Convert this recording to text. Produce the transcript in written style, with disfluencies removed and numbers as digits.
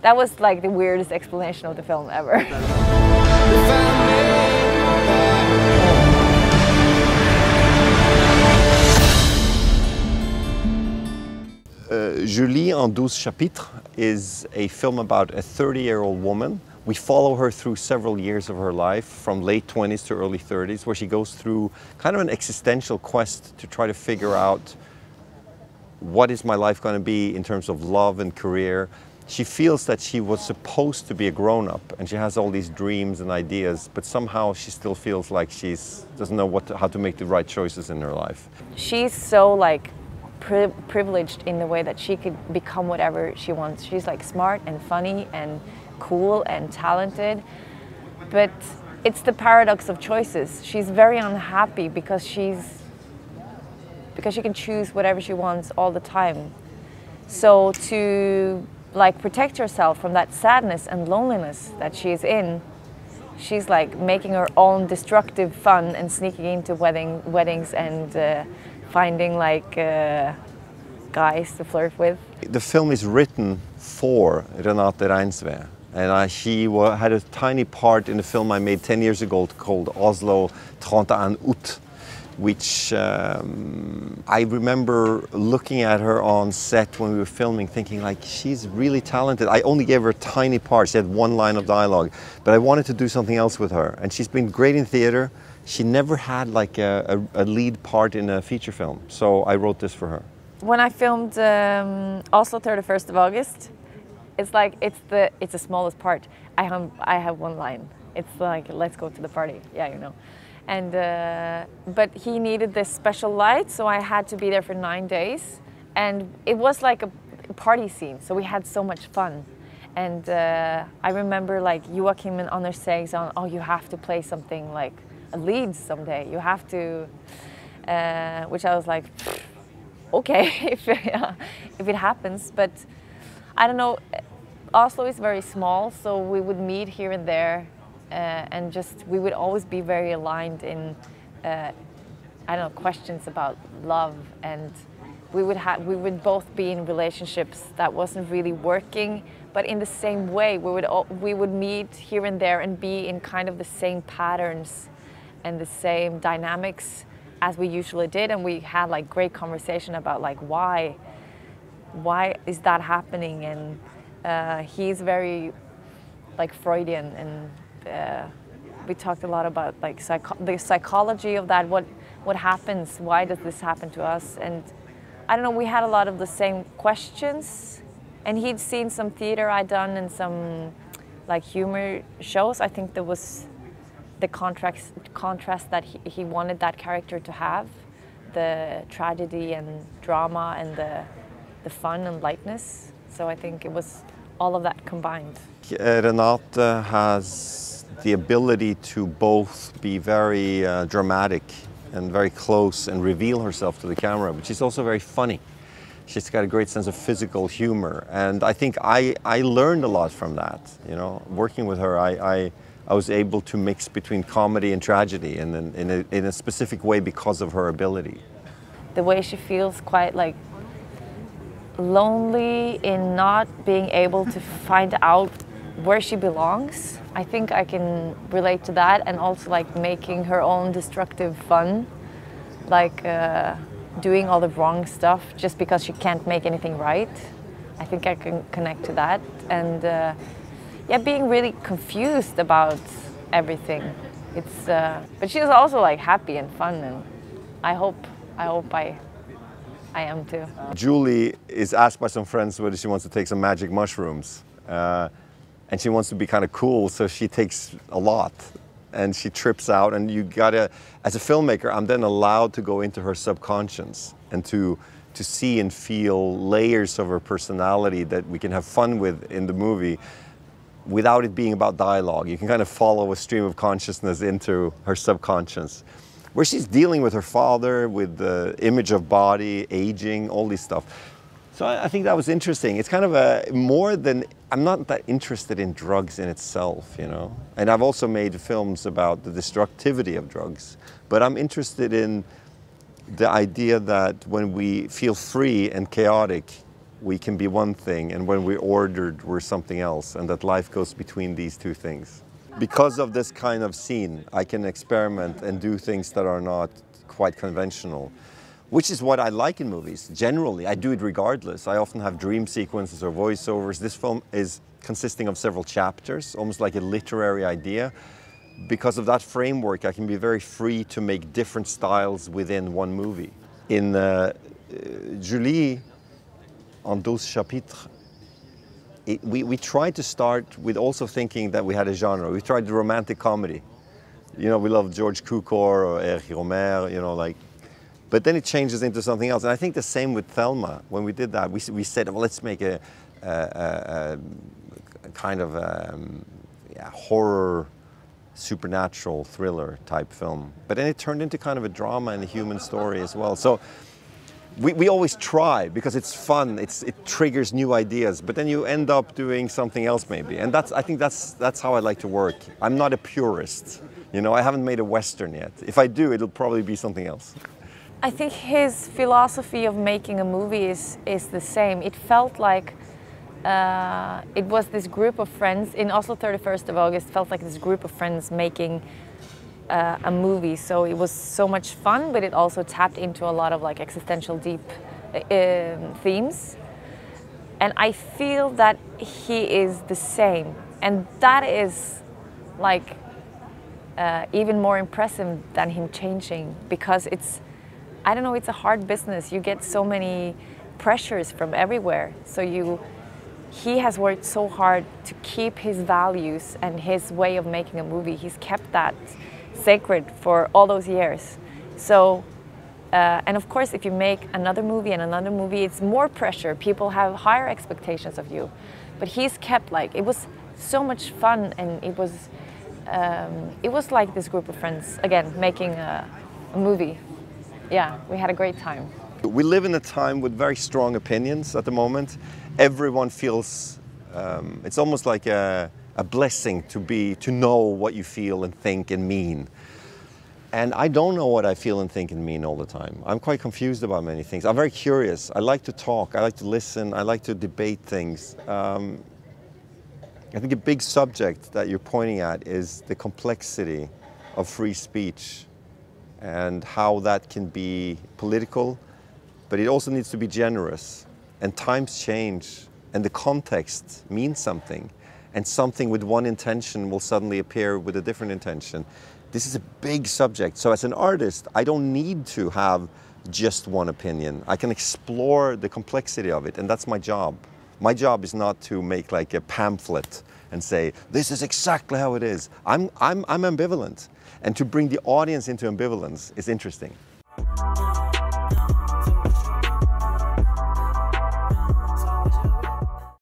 that was like the weirdest explanation of the film ever. Julie en 12 chapitres is a film about a 30-year-old woman. We follow her through several years of her life, from late 20s to early 30s, where she goes through kind of an existential quest to try to figure out what is my life going to be in terms of love and career. She feels that she was supposed to be a grown-up, and she has all these dreams and ideas, but somehow she still feels like she doesn't know how to make the right choices in her life. She's so like privileged in the way that she could become whatever she wants. She's like smart and funny and cool and talented, but it's the paradox of choices. She's very unhappy because she can choose whatever she wants all the time. So to like protect herself from that sadness and loneliness that she's in, she's like making her own destructive fun and sneaking into weddings and finding like guys to flirt with. The film is written for Renate Reinsve, and she had a tiny part in the film I made 10 years ago called Oslo 31 août, which I remember looking at her on set when we were filming, thinking like, she's really talented. I only gave her a tiny part. She had one line of dialogue, but I wanted to do something else with her. And she's been great in theater. She never had like a lead part in a feature film, so I wrote this for her. When I filmed Oslo 31st of August, it's like it's the smallest part. I have one line. It's like, let's go to the party. Yeah, you know. And but he needed this special light, so I had to be there for 9 days, and it was like a party scene. So we had so much fun. And I remember like Joachim and Anders saying, "Oh, you have to play something like a lead someday. You have to," which I was like, okay, if it happens. But I don't know. Oslo is very small, so we would meet here and there, and just we would always be very aligned in, I don't know, questions about love, and we would both be in relationships that wasn't really working. But in the same way, we would meet here and there and be in kind of the same patterns and the same dynamics as we usually did, and we had like great conversation about like why is that happening, and he's very like Freudian, and we talked a lot about like the psychology of that. What happens? Why does this happen to us? And I don't know. We had a lot of the same questions, and he'd seen some theater I'd done and some like humor shows. I think there was the contrast that he wanted that character to have, the tragedy and drama and the fun and lightness. So I think it was all of that combined. Renate has the ability to both be very dramatic and very close and reveal herself to the camera, but she's also very funny. She's got a great sense of physical humor, and I think I learned a lot from that. You know, working with her, I was able to mix between comedy and tragedy in a specific way because of her ability. The way she feels quite like lonely in not being able to find out where she belongs. I think I can relate to that, and also like making her own destructive fun, like doing all the wrong stuff just because she can't make anything right. I think I can connect to that, and yeah, being really confused about everything. It's but she's also like happy and fun, and I hope I am too. Julie is asked by some friends whether she wants to take some magic mushrooms, and she wants to be kind of cool, so she takes a lot, and she trips out. And you gotta, as a filmmaker, I'm then allowed to go into her subconscious and to see and feel layers of her personality that we can have fun with in the movie, without it being about dialogue. You can kind of follow a stream of consciousness into her subconscious, where she's dealing with her father, with the image of body, aging, all this stuff. So I think that was interesting. It's kind of more than, I'm not that interested in drugs in itself, you know. And I've also made films about the destructivity of drugs, but I'm interested in the idea that when we feel free and chaotic, we can be one thing, and when we're ordered, we're something else, and that life goes between these two things. Because of this kind of scene, I can experiment and do things that are not quite conventional, which is what I like in movies. Generally, I do it regardless. I often have dream sequences or voiceovers. This film is consisting of several chapters, almost like a literary idea. Because of that framework, I can be very free to make different styles within one movie. In Julie, en 12 chapitres, we tried to start with also thinking that we had a genre. We tried the romantic comedy. You know, we love George Cukor or Erich Romer, you know, like. But then it changes into something else. And I think the same with Thelma. When we did that, we said, well, let's make a kind of horror, supernatural thriller type film. But then it turned into kind of a drama and a human story as well. So we always try because it's fun, it triggers new ideas, but then you end up doing something else maybe. And I think that's how I like to work. I'm not a purist. You know, I haven't made a Western yet. If I do, it'll probably be something else. I think his philosophy of making a movie is the same. It felt like it was this group of friends in Oslo 31st of August, felt like this group of friends making a movie. So it was so much fun, but it also tapped into a lot of like existential deep themes. And I feel that he is the same. And that is like even more impressive than him changing, because it's, I don't know, it's a hard business. You get so many pressures from everywhere. So he has worked so hard to keep his values and his way of making a movie. He's kept that sacred for all those years. So, and of course, if you make another movie and another movie, it's more pressure. People have higher expectations of you. But he's kept like, it was so much fun, and it was like this group of friends, again, making a movie. Yeah, we had a great time. We live in a time with very strong opinions at the moment. Everyone feels, it's almost like a blessing to know what you feel and think and mean. And I don't know what I feel and think and mean all the time. I'm quite confused about many things. I'm very curious. I like to talk, I like to listen, I like to debate things. I think a big subject that you're pointing at is the complexity of free speech and how that can be political, but it also needs to be generous. And times change, and the context means something. And something with one intention will suddenly appear with a different intention. This is a big subject. So as an artist, I don't need to have just one opinion. I can explore the complexity of it, and that's my job. My job is not to make like a pamphlet and say, this is exactly how it is. I'm ambivalent. And to bring the audience into ambivalence is interesting.